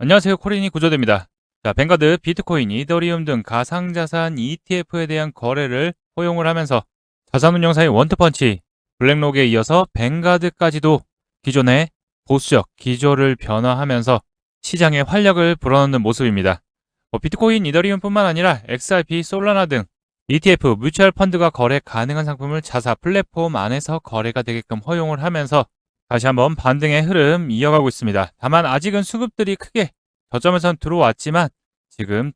안녕하세요. 코린이 구조대입니다. 자, 뱅가드, 비트코인, 이더리움 등 가상자산 ETF에 대한 거래를 허용을 하면서 자산운용사의 원투펀치, 블랙록에 이어서 뱅가드까지도 기존의 보수적 기조를 변화하면서 시장에 활력을 불어넣는 모습입니다. 비트코인, 이더리움뿐만 아니라 XRP, 솔라나 등 ETF, 뮤추얼 펀드가 거래 가능한 상품을 자사 플랫폼 안에서 거래가 되게끔 허용을 하면서 다시 한번 반등의 흐름 이어가고 있습니다. 다만 아직은 수급들이 크게 저점에선 들어왔지만 지금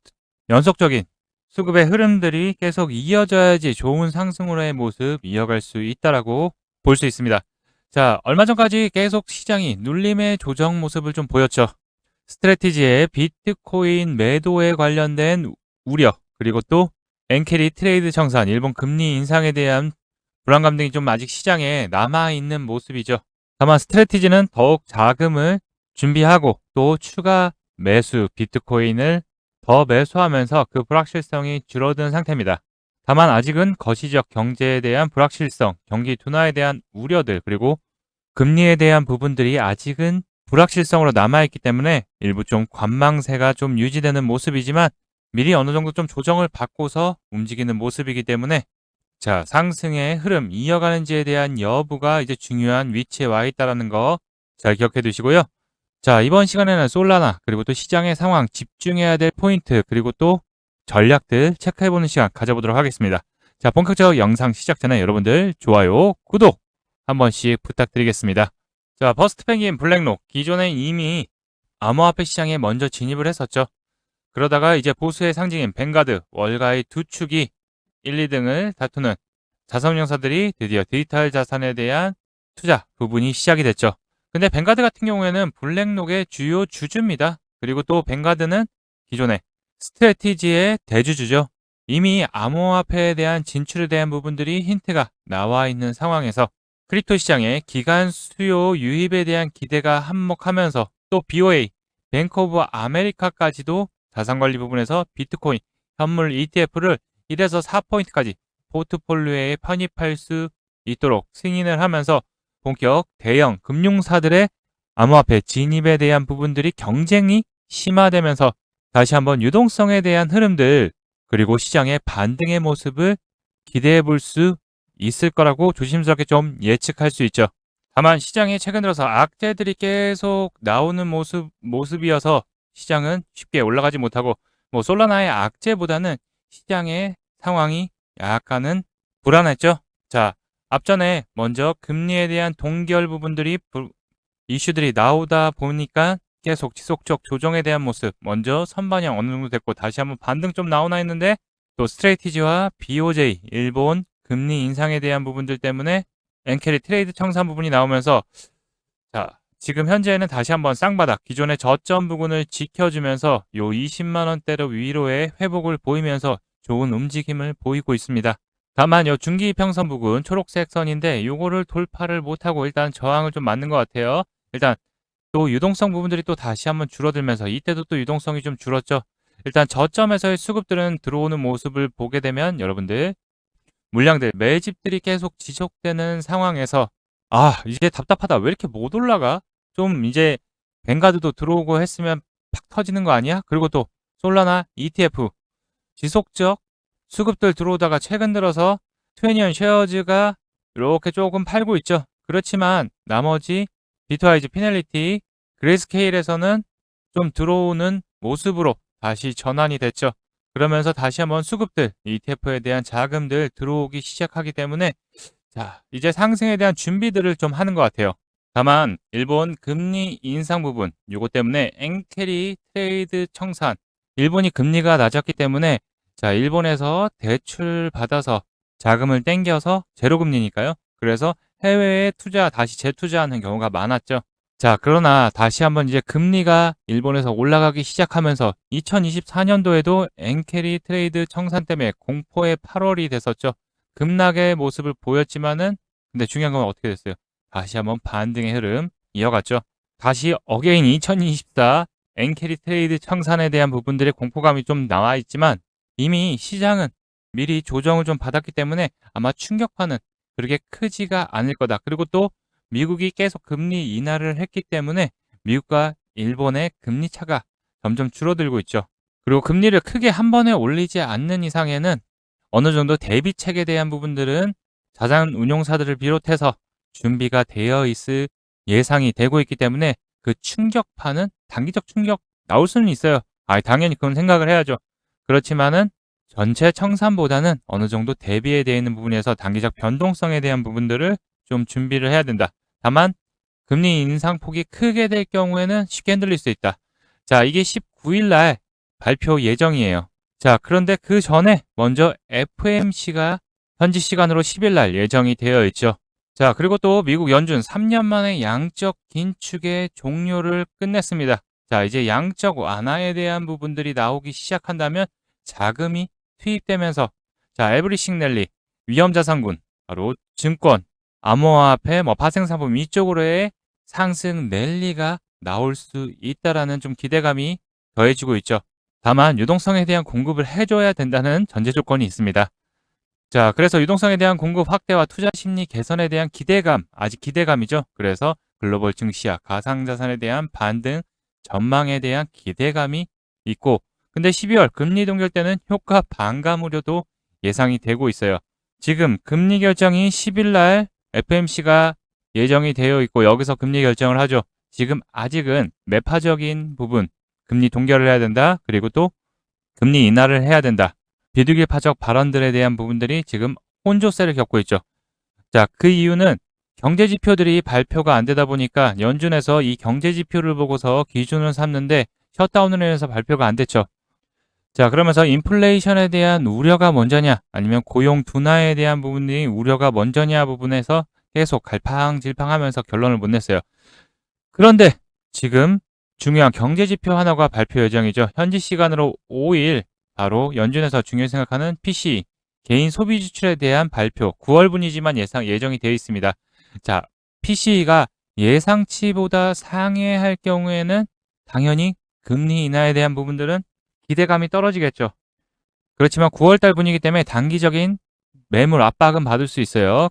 연속적인 수급의 흐름들이 계속 이어져야지 좋은 상승으로의 모습 이어갈 수 있다라고 볼 수 있습니다. 자, 얼마 전까지 계속 시장이 눌림의 조정 모습을 좀 보였죠. 스트래티지의 비트코인 매도에 관련된 우려, 그리고 또 엔캐리 트레이드 청산, 일본 금리 인상에 대한 불안감 등이 좀 아직 시장에 남아있는 모습이죠. 다만 스트래티지는 더욱 자금을 준비하고 또 추가 매수 비트코인을 더 매수하면서 그 불확실성이 줄어든 상태입니다. 다만 아직은 거시적 경제에 대한 불확실성, 경기 둔화에 대한 우려들, 그리고 금리에 대한 부분들이 아직은 불확실성으로 남아있기 때문에 일부 좀 관망세가 좀 유지되는 모습이지만 미리 어느 정도 좀 조정을 받고서 움직이는 모습이기 때문에 자, 상승의 흐름 이어가는지에 대한 여부가 이제 중요한 위치에 와 있다는 거 잘 기억해 두시고요. 자, 이번 시간에는 솔라나 그리고 또 시장의 상황 집중해야 될 포인트 그리고 또 전략들 체크해 보는 시간 가져보도록 하겠습니다. 자, 본격적 영상 시작 전에 여러분들 좋아요, 구독 한 번씩 부탁드리겠습니다. 자, 버스트 펭귄 블랙록 기존에 이미 암호화폐 시장에 먼저 진입을 했었죠. 그러다가 이제 보수의 상징인 뱅가드 월가의 두 축이 1, 2등을 다투는 자산운용사들이 드디어 디지털 자산에 대한 투자 부분이 시작이 됐죠. 근데 뱅가드 같은 경우에는 블랙록의 주요 주주입니다. 그리고 또 뱅가드는 기존의 스트래티지의 대주주죠. 이미 암호화폐에 대한 진출에 대한 부분들이 힌트가 나와 있는 상황에서 크립토 시장의 기간 수요 유입에 대한 기대가 한몫하면서 또 BOA, 뱅크 오브 아메리카까지도 자산관리 부분에서 비트코인, 현물 ETF를 1에서 4포인트까지 포트폴리오에 편입할 수 있도록 승인을 하면서 본격 대형 금융사들의 암호화폐 진입에 대한 부분들이 경쟁이 심화되면서 다시 한번 유동성에 대한 흐름들 그리고 시장의 반등의 모습을 기대해 볼 수 있을 거라고 조심스럽게 좀 예측할 수 있죠. 다만 시장에 최근 들어서 악재들이 계속 나오는 모습이어서 시장은 쉽게 올라가지 못하고 솔라나의 악재보다는 시장의 상황이 약간은 불안했죠. 자, 앞전에 먼저 금리에 대한 동결 부분들이 이슈들이 나오다 보니까 계속 지속적 조정에 대한 모습 먼저 선반영 어느 정도 됐고 다시 한번 반등 좀 나오나 했는데 또 스트레이티지와 BOJ 일본 금리 인상에 대한 부분들 때문에 엔캐리 트레이드 청산 부분이 나오면서 자, 지금 현재는 다시 한번 쌍바닥 기존의 저점 부분을 지켜주면서 요 20만 원대로 위로의 회복을 보이면서 좋은 움직임을 보이고 있습니다. 다만 요 중기 평선 부분 초록색 선인데 요거를 돌파를 못하고 일단 저항을 좀 맞는 것 같아요. 일단 또 유동성 부분들이 또 다시 한번 줄어들면서 이때도 또 유동성이 좀 줄었죠. 일단 저점에서의 수급들은 들어오는 모습을 보게 되면 여러분들 물량들 매집들이 계속 지속되는 상황에서 이제 답답하다. 왜 이렇게 못 올라가? 좀 이제 뱅가드도 들어오고 했으면 팍 터지는 거 아니야? 그리고 또 솔라나 ETF 지속적 수급들 들어오다가 최근 들어서 트웨니언 쉐어즈가 이렇게 조금 팔고 있죠. 그렇지만 나머지 비트와이즈, 피넬리티, 그레이스케일에서는 좀 들어오는 모습으로 다시 전환이 됐죠. 그러면서 다시 한번 수급들, ETF에 대한 자금들 들어오기 시작하기 때문에 자, 이제 상승에 대한 준비들을 좀 하는 것 같아요. 다만 일본 금리 인상 부분, 요거 때문에 엔캐리 트레이드 청산, 일본이 금리가 낮았기 때문에 자, 일본에서 대출 받아서 자금을 땡겨서 제로 금리니까요. 그래서 해외에 다시 재투자하는 경우가 많았죠. 자, 그러나 다시 한번 이제 금리가 일본에서 올라가기 시작하면서 2024년도에도 엔캐리 트레이드 청산 때문에 공포의 8월이 됐었죠. 급락의 모습을 보였지만은 근데 중요한 건 어떻게 됐어요? 다시 한번 반등의 흐름 이어갔죠. 다시 어게인 2024 엔캐리 트레이드 청산에 대한 부분들의 공포감이 좀 나와 있지만 이미 시장은 미리 조정을 좀 받았기 때문에 아마 충격파는 그렇게 크지가 않을 거다. 그리고 또 미국이 계속 금리 인하를 했기 때문에 미국과 일본의 금리 차가 점점 줄어들고 있죠. 그리고 금리를 크게 한 번에 올리지 않는 이상에는 어느 정도 대비책에 대한 부분들은 자산 운용사들을 비롯해서 준비가 되어 있을 예상이 되고 있기 때문에 그 충격파는 단기적 충격 나올 수는 있어요. 당연히 그건 생각을 해야죠. 그렇지만은 전체 청산보다는 어느 정도 대비에 되어 있는 부분에서 단기적 변동성에 대한 부분들을 좀 준비를 해야 된다. 다만 금리 인상폭이 크게 될 경우에는 쉽게 흔들릴 수 있다. 자, 이게 19일 날 발표 예정이에요. 자, 그런데 그 전에 먼저 FMC가 현지 시간으로 10일 날 예정이 되어 있죠. 자, 그리고 또 미국 연준 3년 만에 양적 긴축의 종료를 끝냈습니다. 자, 이제 양적 완화에 대한 부분들이 나오기 시작한다면 자금이 투입되면서 자, 에브리싱 랠리, 위험자산군, 바로 증권, 암호화폐, 파생상품 이쪽으로의 상승 랠리가 나올 수 있다라는 좀 기대감이 더해지고 있죠. 다만 유동성에 대한 공급을 해줘야 된다는 전제 조건이 있습니다. 자, 그래서 유동성에 대한 공급 확대와 투자 심리 개선에 대한 기대감, 아직 기대감이죠. 그래서 글로벌 증시와 가상자산에 대한 반등, 전망에 대한 기대감이 있고, 근데 12월 금리 동결 때는 효과 반감 우려도 예상이 되고 있어요. 지금 금리 결정이 10일 날 FMC가 예정이 되어 있고 여기서 금리 결정을 하죠. 지금 아직은 매파적인 부분, 금리 동결을 해야 된다. 그리고 또 금리 인하를 해야 된다. 비둘기파적 발언들에 대한 부분들이 지금 혼조세를 겪고 있죠. 자, 그 이유는 경제 지표들이 발표가 안 되다 보니까 연준에서 이 경제 지표를 보고서 기준을 삼는데 셧다운을 해서 발표가 안 됐죠. 자, 그러면서 인플레이션에 대한 우려가 먼저냐 아니면 고용 둔화에 대한 부분이 우려가 먼저냐 부분에서 계속 갈팡질팡하면서 결론을 못 냈어요. 그런데 지금 중요한 경제 지표 하나가 발표 예정이죠. 현지 시간으로 5일 바로 연준에서 중요히 생각하는 PCE 개인 소비 지출에 대한 발표 9월분이지만 예정이 되어 있습니다. 자, PCE가 예상치보다 상회할 경우에는 당연히 금리 인하에 대한 부분들은 기대감이 떨어지겠죠. 그렇지만 9월달 분이기 때문에 단기적인 매물 압박은 받을 수 있어요.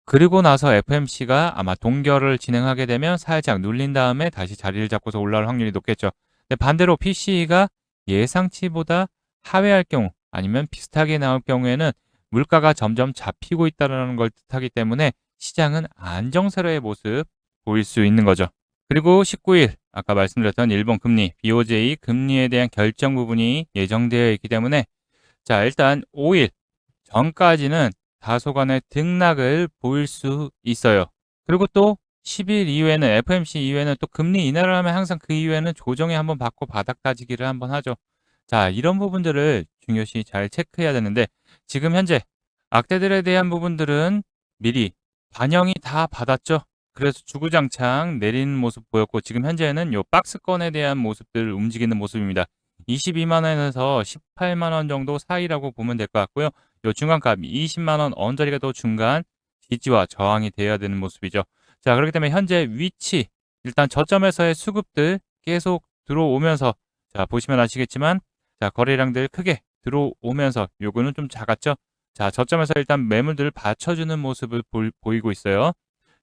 그리고 나서 FMC가 아마 동결을 진행하게 되면 살짝 눌린 다음에 다시 자리를 잡고서 올라올 확률이 높겠죠. 근데 반대로 PCE가 예상치보다 하회할 경우 아니면 비슷하게 나올 경우에는 물가가 점점 잡히고 있다는 걸 뜻하기 때문에 시장은 안정세로의 모습 보일 수 있는 거죠. 그리고 19일 아까 말씀드렸던 일본 금리, BOJ 금리에 대한 결정 부분이 예정되어 있기 때문에 자, 일단 5일 전까지는 다소간의 등락을 보일 수 있어요. 그리고 또 10일 이후에는 FMC 이후에는 또 금리 인하를 하면 항상 그 이후에는 조정에 한번 받고 바닥 다지기를 한번 하죠. 자, 이런 부분들을 중요시 잘 체크해야 되는데 지금 현재 악재들에 대한 부분들은 미리 반영이 다 받았죠. 그래서 주구장창 내리는 모습 보였고 지금 현재는 요 박스권에 대한 모습들 움직이는 모습입니다. 22만 원에서 18만 원 정도 사이라고 보면 될 것 같고요. 요 중간값 20만 원 언저리가 또 중간 지지와 저항이 되어야 되는 모습이죠. 자, 그렇기 때문에 현재 위치 일단 저점에서의 수급들 계속 들어오면서 자, 보시면 아시겠지만 자, 거래량들 크게 들어오면서 요거는 좀 작았죠. 자, 저점에서 일단 매물들을 받쳐주는 모습을 보이고 있어요.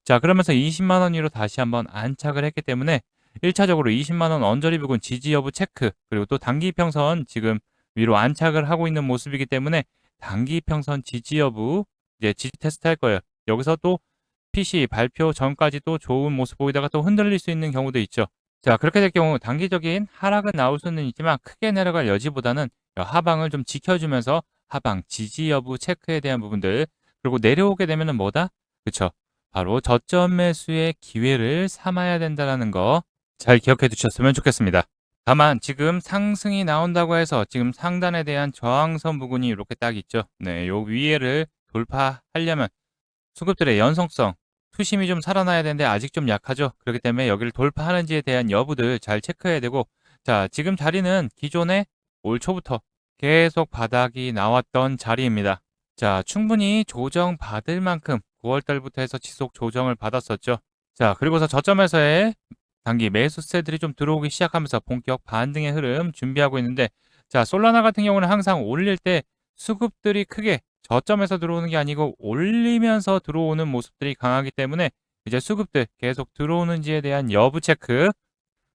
자, 그러면서 20만 원 위로 다시 한번 안착을 했기 때문에 1차적으로 20만 원 언저리 부근 지지 여부 체크 그리고 또 단기 평선 지금 위로 안착을 하고 있는 모습이기 때문에 단기 평선 지지 여부 이제 지지 테스트 할 거예요. 여기서 또 PC 발표 전까지 또 좋은 모습 보이다가 또 흔들릴 수 있는 경우도 있죠. 자, 그렇게 될 경우 단기적인 하락은 나올 수는 있지만 크게 내려갈 여지보다는 하방을 좀 지켜주면서 하방 지지 여부 체크에 대한 부분들 그리고 내려오게 되면은 뭐다? 그쵸? 바로 저점 매수의 기회를 삼아야 된다는 거 잘 기억해 두셨으면 좋겠습니다. 다만 지금 상승이 나온다고 해서 지금 상단에 대한 저항선 부분이 이렇게 딱 있죠. 네, 요 위에를 돌파하려면 수급들의 연속성, 투심이 좀 살아나야 되는데 아직 좀 약하죠. 그렇기 때문에 여기를 돌파하는지에 대한 여부들 잘 체크해야 되고 자, 지금 자리는 기존에 올 초부터 계속 바닥이 나왔던 자리입니다. 자, 충분히 조정받을 만큼 9월달부터 해서 지속 조정을 받았었죠. 자, 그리고서 저점에서의 단기 매수세들이 좀 들어오기 시작하면서 본격 반등의 흐름 준비하고 있는데 자, 솔라나 같은 경우는 항상 올릴 때 수급들이 크게 저점에서 들어오는 게 아니고 올리면서 들어오는 모습들이 강하기 때문에 이제 수급들 계속 들어오는지에 대한 여부 체크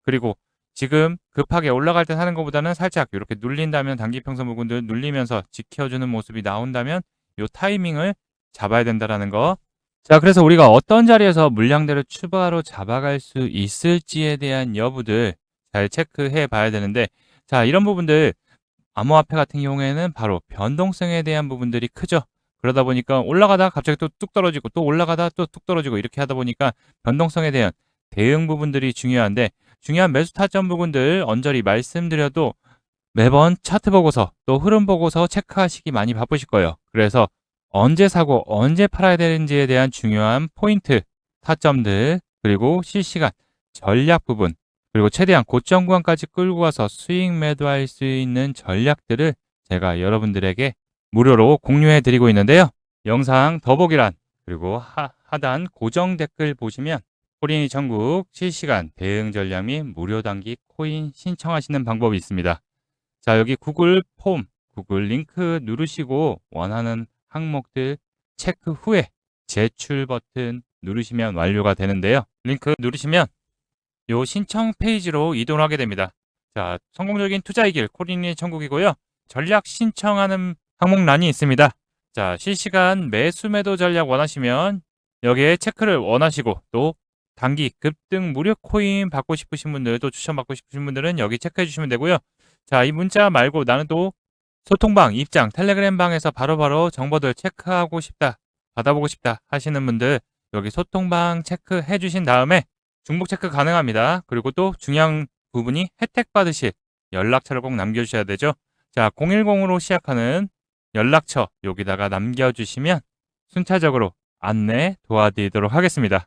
그리고 지금 급하게 올라갈 때 사는 것보다는 살짝 이렇게 눌린다면 단기 평선 부분들 눌리면서 지켜주는 모습이 나온다면 요 타이밍을 잡아야 된다라는 거. 자, 그래서 우리가 어떤 자리에서 물량대를 추가로 잡아갈 수 있을지에 대한 여부들 잘 체크해 봐야 되는데, 자, 이런 부분들 암호화폐 같은 경우에는 바로 변동성에 대한 부분들이 크죠. 그러다 보니까 올라가다 갑자기 또 뚝 떨어지고 또 올라가다 또 뚝 떨어지고 이렇게 하다 보니까 변동성에 대한 대응 부분들이 중요한데, 중요한 매수 타점 부분들 언저리 말씀드려도 매번 차트 보고서 또 흐름 보고서 체크하시기 많이 바쁘실 거예요. 그래서 언제 사고 언제 팔아야 되는지에 대한 중요한 포인트, 타점들, 그리고 실시간 전략 부분, 그리고 최대한 고점 구간까지 끌고 가서 수익 매도할 수 있는 전략들을 제가 여러분들에게 무료로 공유해 드리고 있는데요. 영상 더보기란 그리고 하단 고정 댓글 보시면 코린이 전국 실시간 대응 전략 및 무료 단기 코인 신청하시는 방법이 있습니다. 자, 여기 구글 폼, 구글 링크 누르시고 원하는 항목들 체크 후에 제출 버튼 누르시면 완료가 되는데요. 링크 누르시면 요 신청 페이지로 이동하게 됩니다. 자, 성공적인 투자의 길 코린이 천국이고요. 전략 신청하는 항목란이 있습니다. 자, 실시간 매수 매도 전략 원하시면 여기에 체크를 원하시고, 또 단기 급등 무료 코인 받고 싶으신 분들, 또 추천받고 싶으신 분들은 여기 체크해 주시면 되고요. 자, 이 문자 말고 나는 또 소통방, 입장, 텔레그램 방에서 바로바로 정보들 체크하고 싶다, 받아보고 싶다 하시는 분들 여기 소통방 체크해 주신 다음에 중복 체크 가능합니다. 그리고 또 중요한 부분이 혜택 받으실 연락처를 꼭 남겨주셔야 되죠. 자, 010으로 시작하는 연락처 여기다가 남겨주시면 순차적으로 안내 도와드리도록 하겠습니다.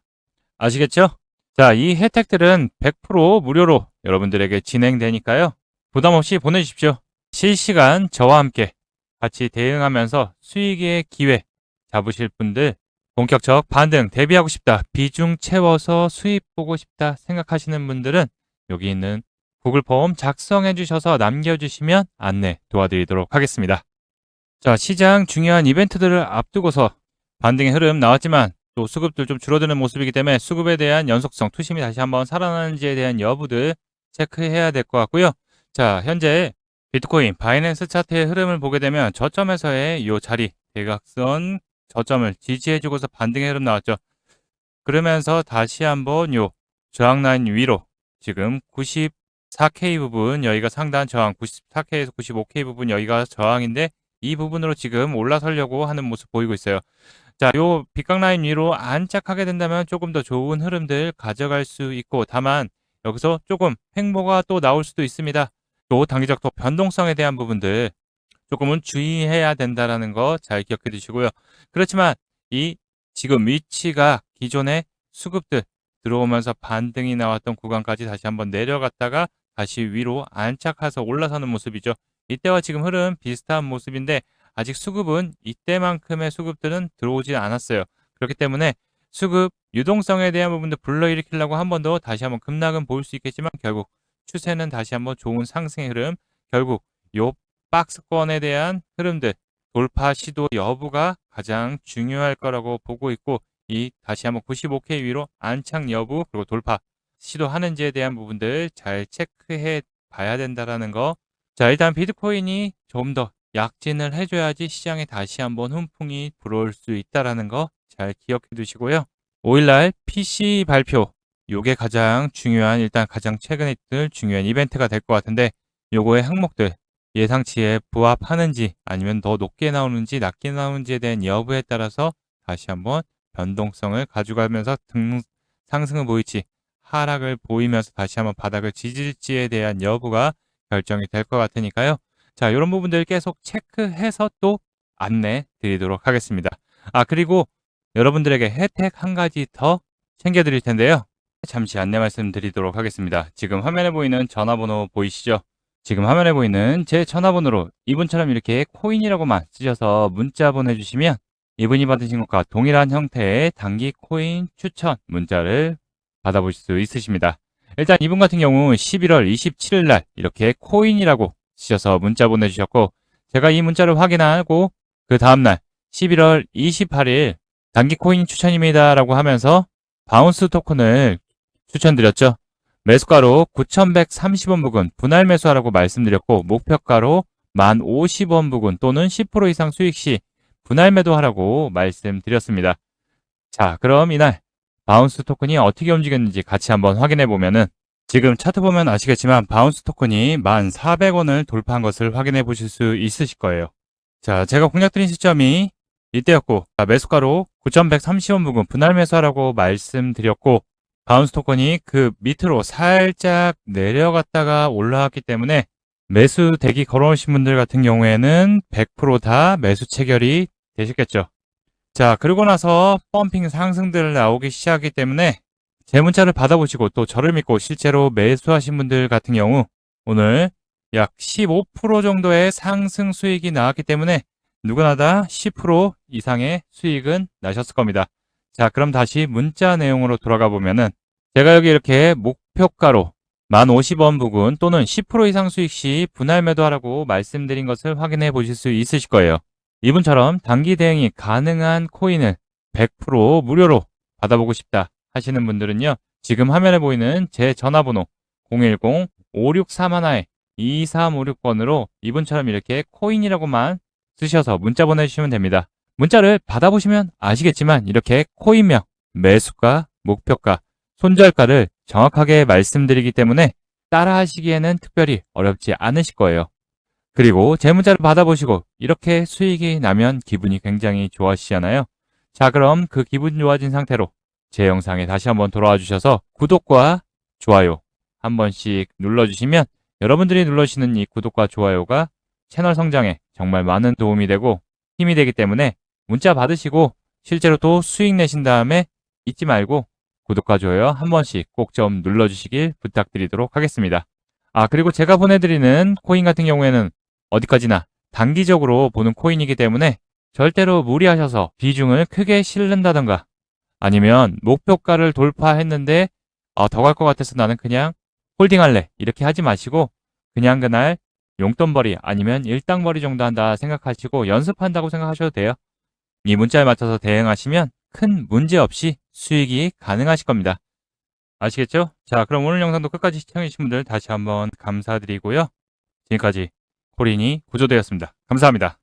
아시겠죠? 자, 이 혜택들은 100% 무료로 여러분들에게 진행되니까요. 부담 없이 보내주십시오. 실시간 저와 함께 같이 대응하면서 수익의 기회 잡으실 분들, 본격적 반등 대비하고 싶다, 비중 채워서 수익 보고 싶다 생각하시는 분들은 여기 있는 구글 폼 작성해 주셔서 남겨주시면 안내 도와드리도록 하겠습니다. 자, 시장 중요한 이벤트들을 앞두고서 반등의 흐름 나왔지만 또 수급들 좀 줄어드는 모습이기 때문에 수급에 대한 연속성, 투심이 다시 한번 살아나는지에 대한 여부들 체크해야 될 것 같고요. 자, 현재 비트코인, 바이낸스 차트의 흐름을 보게 되면 저점에서의 이 자리, 대각선 저점을 지지해주고서 반등의 흐름 나왔죠. 그러면서 다시 한번 요 저항 라인 위로 지금 94K 부분 여기가 상단 저항, 94K에서 95K 부분 여기가 저항인데 이 부분으로 지금 올라서려고 하는 모습 보이고 있어요. 자, 요 빗각 라인 위로 안착하게 된다면 조금 더 좋은 흐름들 가져갈 수 있고, 다만 여기서 조금 횡보가 또 나올 수도 있습니다. 또 단기적 또 변동성에 대한 부분들 조금은 주의해야 된다라는 거 잘 기억해 두시고요. 그렇지만 이 지금 위치가 기존의 수급들 들어오면서 반등이 나왔던 구간까지 다시 한번 내려갔다가 다시 위로 안착해서 올라서는 모습이죠. 이때와 지금 흐름 비슷한 모습인데 아직 수급은 이때만큼의 수급들은 들어오지 않았어요. 그렇기 때문에 수급 유동성에 대한 부분도 불러일으키려고 한 번 더 다시 한번 급락은 보일 수 있겠지만 결국 추세는 다시 한번 좋은 상승의 흐름, 결국 요 박스권에 대한 흐름들 돌파 시도 여부가 가장 중요할 거라고 보고 있고, 이 다시 한번 95K 위로 안착 여부 그리고 돌파 시도하는지에 대한 부분들 잘 체크해 봐야 된다라는 거. 자, 일단 비트코인이 좀 더 약진을 해줘야지 시장에 다시 한번 훈풍이 불어올 수 있다라는 거 잘 기억해 두시고요. 5일날 PC 발표, 요게 가장 중요한, 일단 가장 최근에 있을 중요한 이벤트가 될 것 같은데, 요거의 항목들 예상치에 부합하는지 아니면 더 높게 나오는지 낮게 나오는지에 대한 여부에 따라서 다시 한번 변동성을 가져가면서 상승을 보일지 하락을 보이면서 다시 한번 바닥을 지질지에 대한 여부가 결정이 될 것 같으니까요. 자, 이런 부분들 계속 체크해서 또 안내 드리도록 하겠습니다. 아, 그리고 여러분들에게 혜택 한 가지 더 챙겨드릴 텐데요. 잠시 안내 말씀드리도록 하겠습니다. 지금 화면에 보이는 전화번호 보이시죠? 지금 화면에 보이는 제 전화번호로 이분처럼 이렇게 코인이라고만 쓰셔서 문자 보내주시면 이분이 받으신 것과 동일한 형태의 단기 코인 추천 문자를 받아보실 수 있으십니다. 일단 이분 같은 경우 11월 27일 날 이렇게 코인이라고 쓰셔서 문자 보내주셨고, 제가 이 문자를 확인하고 그 다음날 11월 28일 단기 코인 추천입니다 라고 하면서 바운스 토큰을 추천드렸죠. 매수가로 9,130원 부근 분할 매수하라고 말씀드렸고 목표가로 1,050원 부근 또는 10% 이상 수익 시 분할 매도하라고 말씀드렸습니다. 자, 그럼 이날 바운스 토큰이 어떻게 움직였는지 같이 한번 확인해 보면은 지금 차트 보면 아시겠지만 바운스 토큰이 1,400원을 돌파한 것을 확인해 보실 수 있으실 거예요. 자, 제가 공략드린 시점이 이때였고 매수가로 9,130원 부근 분할 매수하라고 말씀드렸고 바운스 토큰이 그 밑으로 살짝 내려갔다가 올라왔기 때문에 매수 대기 걸어오신 분들 같은 경우에는 100%다 매수 체결이 되셨겠죠. 자, 그러고 나서 펌핑 상승들 나오기 시작하기 때문에 제 문자를 받아보시고 또 저를 믿고 실제로 매수하신 분들 같은 경우 오늘 약 15% 정도의 상승 수익이 나왔기 때문에 누구나 다 10% 이상의 수익은 나셨을 겁니다. 자, 그럼 다시 문자 내용으로 돌아가 보면은 제가 여기 이렇게 목표가로 1,050원 부근 또는 10% 이상 수익 시 분할 매도하라고 말씀드린 것을 확인해 보실 수 있으실 거예요. 이분처럼 단기 대응이 가능한 코인을 100% 무료로 받아보고 싶다 하시는 분들은요. 지금 화면에 보이는 제 전화번호 010-5631-2356번으로 이분처럼 이렇게 코인이라고만 쓰셔서 문자 보내주시면 됩니다. 문자를 받아보시면 아시겠지만 이렇게 코인명, 매수가, 목표가, 손절가를 정확하게 말씀드리기 때문에 따라 하시기에는 특별히 어렵지 않으실 거예요. 그리고 제 문자를 받아보시고 이렇게 수익이 나면 기분이 굉장히 좋아지시잖아요. 자, 그럼 그 기분 좋아진 상태로 제 영상에 다시 한번 돌아와 주셔서 구독과 좋아요 한 번씩 눌러주시면 여러분들이 눌러주시는 이 구독과 좋아요가 채널 성장에 정말 많은 도움이 되고 힘이 되기 때문에 문자 받으시고 실제로 또 수익 내신 다음에 잊지 말고 구독과 좋아요 한 번씩 꼭 좀 눌러주시길 부탁드리도록 하겠습니다. 아, 그리고 제가 보내드리는 코인 같은 경우에는 어디까지나 단기적으로 보는 코인이기 때문에 절대로 무리하셔서 비중을 크게 실른다던가 아니면 목표가를 돌파했는데 더 갈 것 같아서 나는 그냥 홀딩할래 이렇게 하지 마시고 그냥 그날 용돈벌이 아니면 일당벌이 정도 한다 생각하시고 연습한다고 생각하셔도 돼요. 이 문자에 맞춰서 대응하시면 큰 문제 없이 수익이 가능하실 겁니다. 아시겠죠? 자, 그럼 오늘 영상도 끝까지 시청해주신 분들 다시 한번 감사드리고요. 지금까지 코린이 구조되었습니다. 감사합니다.